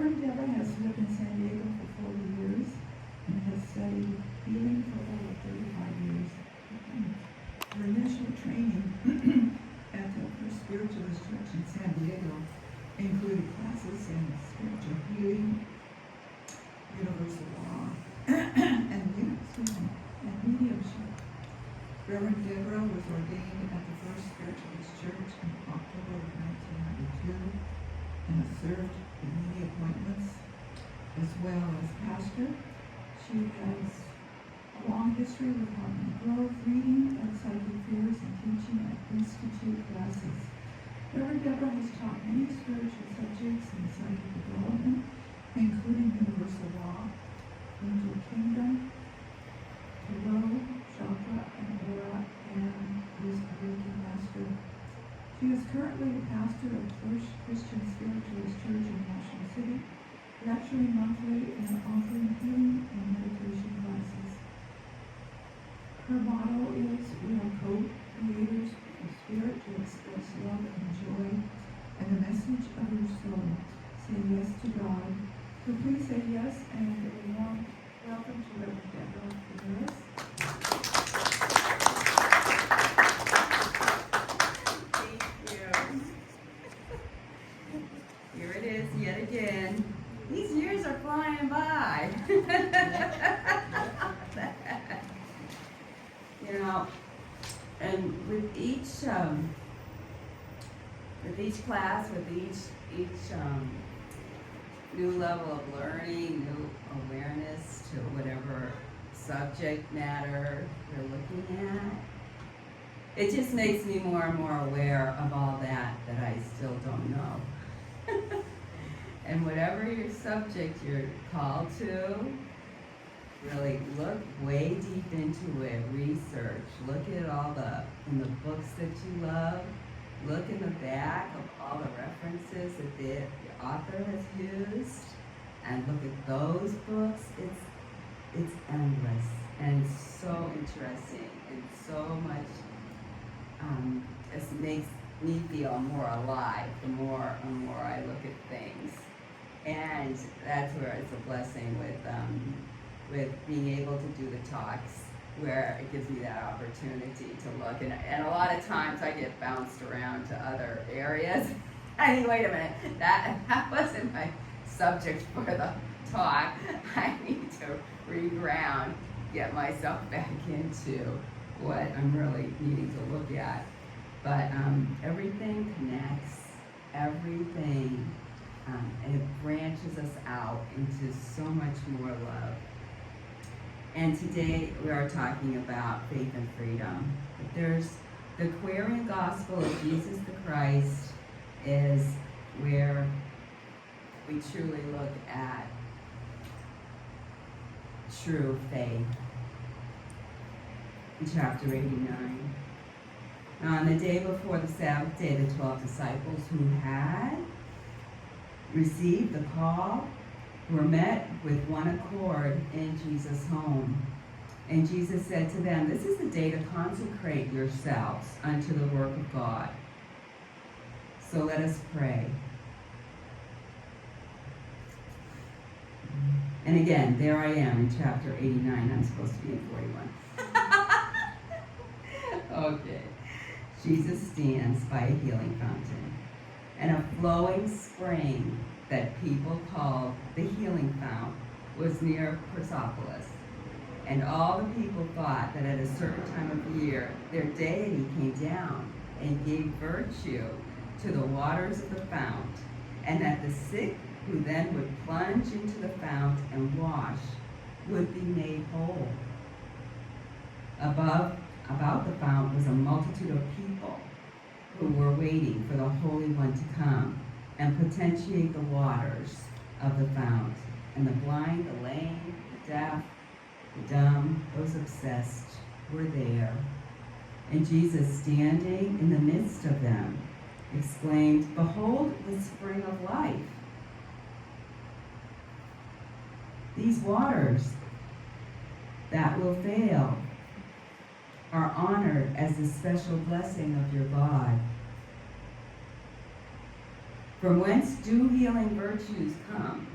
Reverend Debra has lived in San Diego for 40 years and has studied healing for over 35 years. Her initial training at the First Spiritualist Church in San Diego included classes in spiritual healing, universal law, and mediumship. Reverend Debra was ordained at the First Spiritualist Church in October of 1992 and has served in many appointments as well as pastor. She has a long history with Harmony Grove, reading at psychic fairs and teaching at institute classes. Reverend Debra has taught many spiritual subjects in psychic development, including universal law, angel kingdom, tarot, chakra, and aura, and is a Reiki master. She is currently the pastor of First Christian Spiritualist Church in National City, lecturing monthly and offering healing and meditation classes. Her motto is, "We are co-creators of spirit to express love and joy, and the message of your soul. Say yes to God." So please say yes, and a warm welcome to Reverend Debra Desmarais. Here it is yet again. These years are flying by. You know, and with each class, with each new level of learning, new awareness to whatever subject matter you're looking at, it just makes me more and more aware of all that I still don't know. And whatever your subject you're called to, really look way deep into it, research, look at all in the books that you love, look in the back of all the references that the author has used, and look at those books. It's endless, and it's so interesting, and so much, it makes me feel more alive the more and more I look at things. And that's where it's a blessing with being able to do the talks, where it gives me that opportunity to look. And a lot of times I get bounced around to other areas. I mean, wait a minute, that wasn't my subject for the talk. I need to reground, get myself back into what I'm really needing to look at. But everything connects, everything, and it branches us out into so much more love. And today we are talking about faith and freedom. There's the Aquarian gospel of Jesus the Christ is where we truly look at true faith. In chapter 89. Now, on the day before the Sabbath day, the 12 disciples who had received the call were met with one accord in Jesus' home. And Jesus said to them, "This is the day to consecrate yourselves unto the work of God. So let us pray." And again, there I am in chapter 89. I'm supposed to be in 41. Okay. Jesus stands by a healing fountain and a flowing spring that people called the healing fount was near Persepolis. And all the people thought that at a certain time of the year, their deity came down and gave virtue to the waters of the fount, and that the sick who then would plunge into the fount and wash would be made whole. About the fount was a multitude of people who were waiting for the Holy One to come and potentiate the waters of the fount. And the blind, the lame, the deaf, the dumb, those obsessed were there. And Jesus, standing in the midst of them, exclaimed, "Behold the spring of life. These waters that will fail are honored as the special blessing of your God. From whence do healing virtues come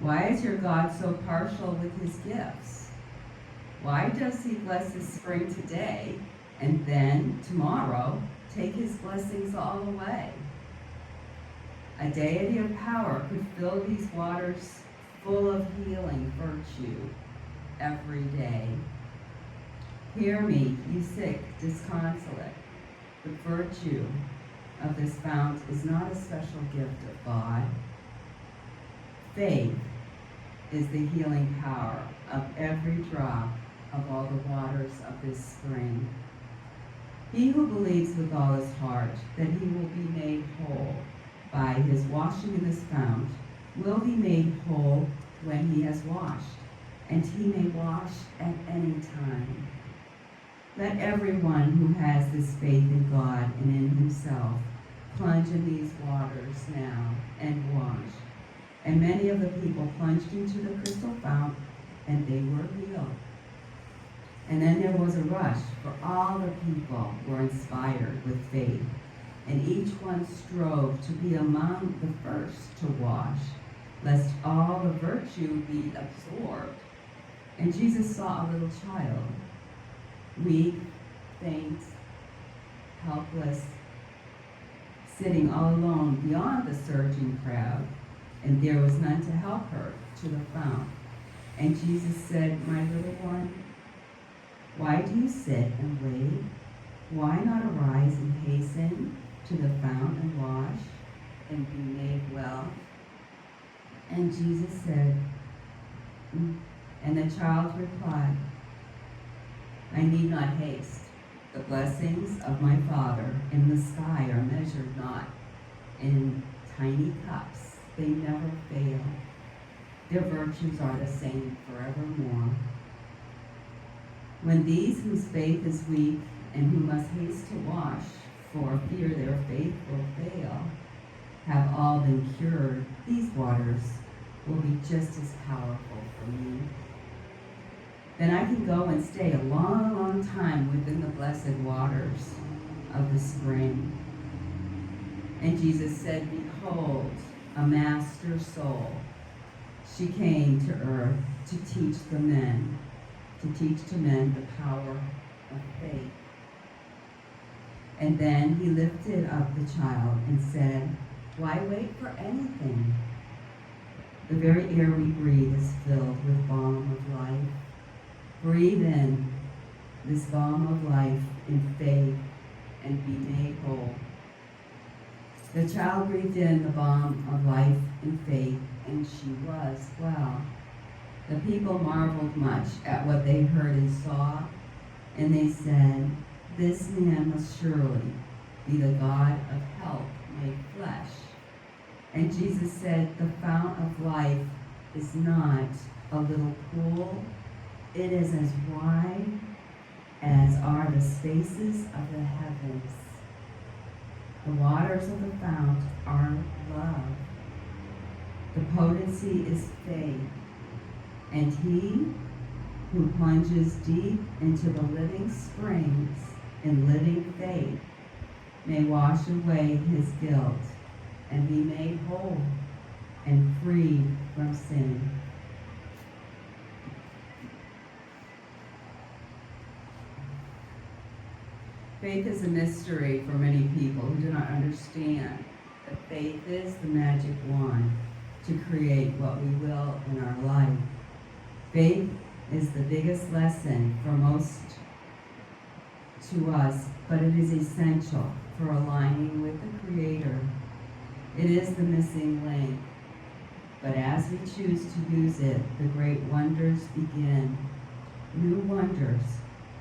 Why is your God so partial with his gifts? Why does he bless his spring today and then tomorrow take his blessings all away? A deity of power could fill these waters full of healing virtue every day. Hear me, you sick, disconsolate. The virtue of this fount is not a special gift of God. Faith is the healing power of every drop of all the waters of this spring. He who believes with all his heart that he will be made whole by his washing in this fount will be made whole when he has washed, and he may wash at any time. Let everyone who has this faith in God and in himself plunge in these waters now and wash. And many of the people plunged into the crystal fount, and they were healed. And then there was a rush, for all the people were inspired with faith, and each one strove to be among the first to wash, lest all the virtue be absorbed. And Jesus saw a little child, weak, faint, helpless, sitting all alone beyond the surging crowd, and there was none to help her to the fount. And Jesus said, "My little one, why do you sit and wait? Why not arise and hasten to the fount and wash and be made well?" And Jesus said, and the child replied, "I need not haste. The blessings of my Father in the sky are measured not in tiny cups. They never fail. Their virtues are the same forevermore." When these whose faith is weak and who must haste to wash for fear their faith will fail have all been cured, these waters will be just as powerful for me. Then I can go and stay a long, long time within the blessed waters of the spring. And Jesus said, "Behold, a master soul. She came to earth to teach to men the power of faith." And then he lifted up the child and said, "Why wait for anything? The very air we breathe is filled with balm of life. Breathe in this balm of life in faith and be made whole." The child breathed in the balm of life in faith, and she was well. The people marveled much at what they heard and saw, and they said, "This man must surely be the God of health made flesh." And Jesus said, "The fount of life is not a little pool. It is as wide as are the spaces of the heavens. The waters of the fount are love. The potency is faith. And he who plunges deep into the living springs in living faith may wash away his guilt and be made whole and freed from sin." Faith is a mystery for many people who do not understand that faith is the magic wand to create what we will in our life. Faith is the biggest lesson for most to us, but it is essential for aligning with the Creator. It is the missing link, but as we choose to use it, the great wonders begin. New wonders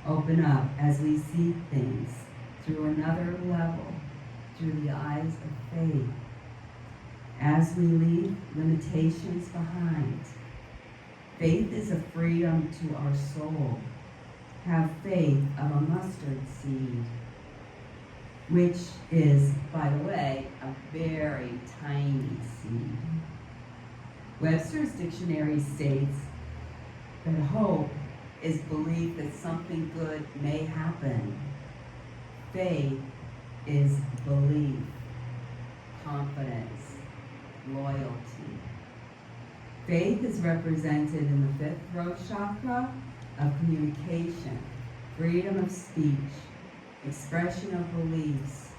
open up as we see things through another level, through the eyes of faith. As we leave limitations behind, faith is a freedom to our soul. Have faith of a mustard seed, which is, by the way, a very tiny seed. Webster's dictionary states that hope is belief that something good may happen. Faith is belief, confidence, loyalty. Faith is represented in the fifth throat chakra of communication, freedom of speech, expression of beliefs,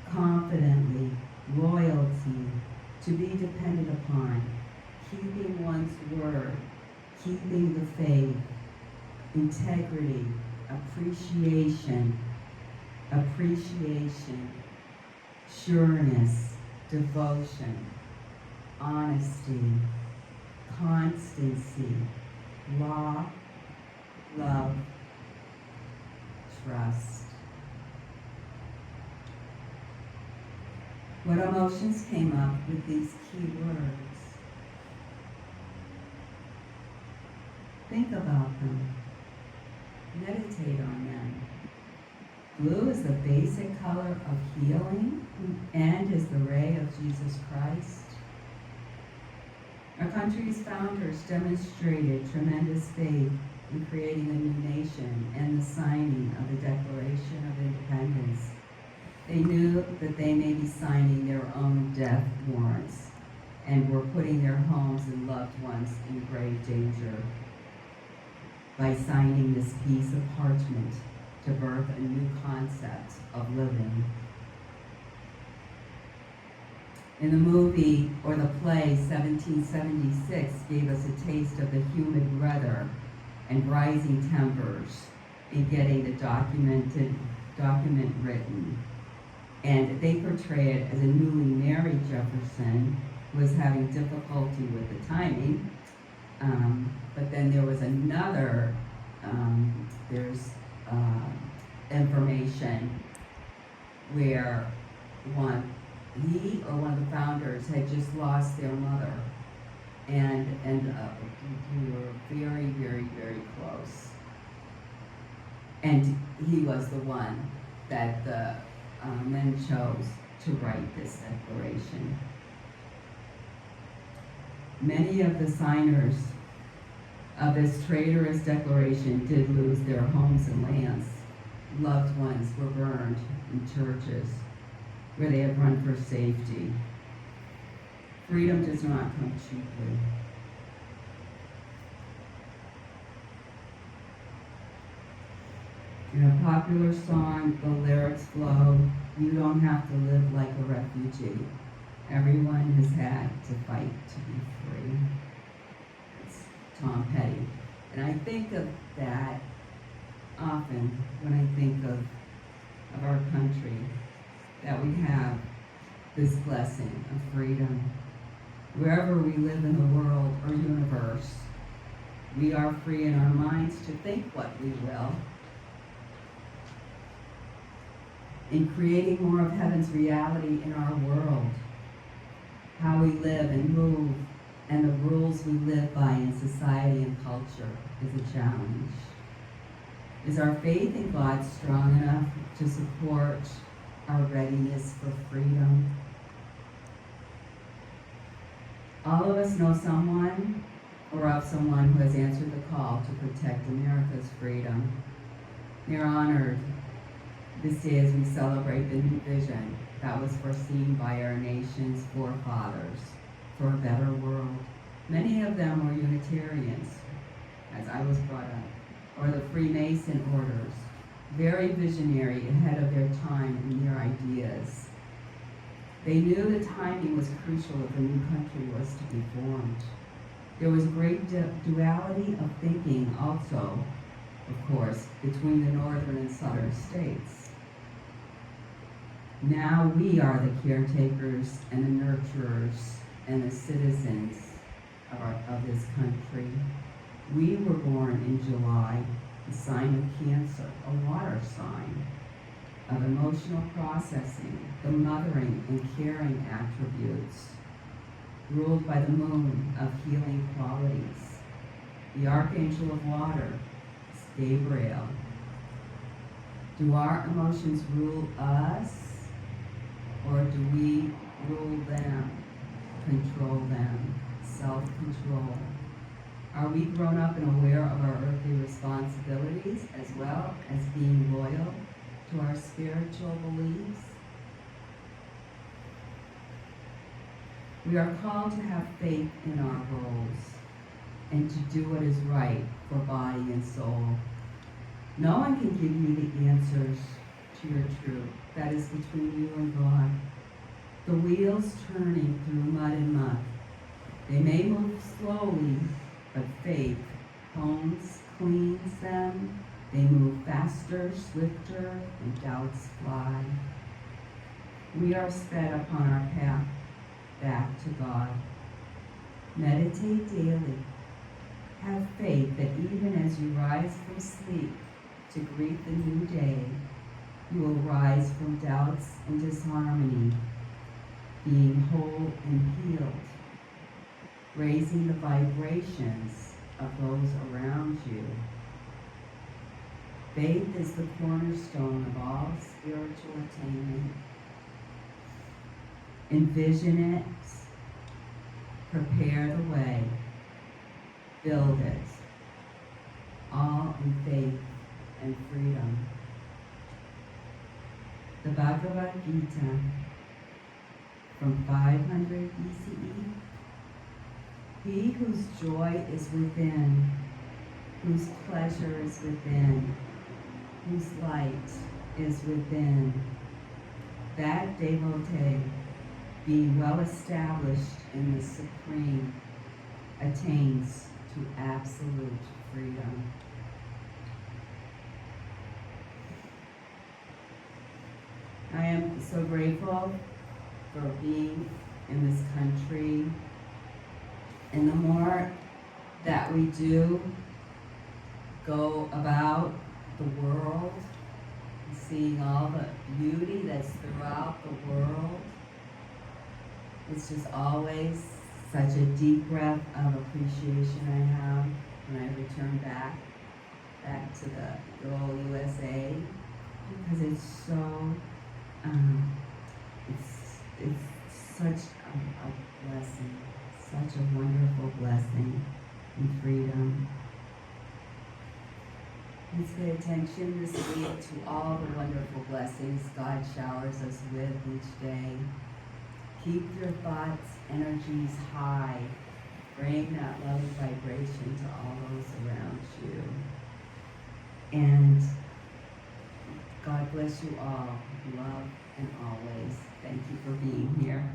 confidently, loyalty, to be depended upon, keeping one's word, keeping the faith, integrity, appreciation, sureness, devotion, honesty, constancy, law, love, trust. What emotions came up with these key words? Think about them. Meditate on them. Blue is the basic color of healing and is the ray of Jesus Christ. Our country's founders demonstrated tremendous faith in creating a new nation and the signing of the Declaration of Independence. They knew that they may be signing their own death warrants and were putting their homes and loved ones in grave danger by signing this piece of parchment to birth a new concept of living. In the movie or the play 1776 gave us a taste of the humid weather and rising tempers in getting the document written. And they portray it as a newly married Jefferson who was having difficulty with the timing. But then there was another, there's information where he or one of the founders had just lost their mother, and we were very, very, very close. And he was the one that the men chose to write this declaration. Many of the signers of this traitorous declaration did lose their homes and lands. Loved ones were burned in churches where they had run for safety. Freedom does not come cheaply. In a popular song, the lyrics flow, "You don't have to live like a refugee. Everyone has had to fight to be free." It's Tom Petty. And I think of that often when I think of our country, that we have this blessing of freedom. Wherever we live in the world or universe, we are free in our minds to think what we will. In creating more of heaven's reality in our world, how we live and move, and the rules we live by in society and culture is a challenge. Is our faith in God strong enough to support our readiness for freedom? All of us know someone or of someone who has answered the call to protect America's freedom. They're honored this day as we celebrate the new vision that was foreseen by our nation's forefathers for a better world. Many of them were Unitarians, as I was brought up, or the Freemason orders, very visionary, ahead of their time in their ideas. They knew the timing was crucial if a new country was to be formed. There was great duality of thinking also, of course, between the northern and southern states. Now we are the caretakers and the nurturers and the citizens of this country. We were born in July, the sign of Cancer, a water sign of emotional processing, the mothering and caring attributes, ruled by the moon of healing qualities. The archangel of water is Gabriel. Do our emotions rule us, or do we rule them, control them, self-control? Are we grown up and aware of our earthly responsibilities as well as being loyal to our spiritual beliefs? We are called to have faith in our roles and to do what is right for body and soul. No one can give you the answers to your truth. That is between you and God. The wheels turning through mud and muck. They may move slowly, but faith hones, cleans them. They move faster, swifter, and doubts fly. We are sped upon our path back to God. Meditate daily. Have faith that even as you rise from sleep to greet the new day, you will rise from doubts and disharmony, being whole and healed, raising the vibrations of those around you. Faith is the cornerstone of all spiritual attainment. Envision it, prepare the way, build it, all in faith and freedom. The Bhagavad Gita from 500 BCE. He whose joy is within, whose pleasure is within, whose light is within, that devotee, being well established in the Supreme, attains to absolute freedom. I am so grateful for being in this country, and the more that we do go about the world, seeing all the beauty that's throughout the world, it's just always such a deep breath of appreciation I have when I return back to the good old USA, because it's so, it's such a blessing, such a wonderful blessing and freedom. Let's pay attention this week to all the wonderful blessings God showers us with each day. Keep your thoughts, energies high. Bring that loving vibration to all those around you. And God bless you all. Love and always. Thank you for being here.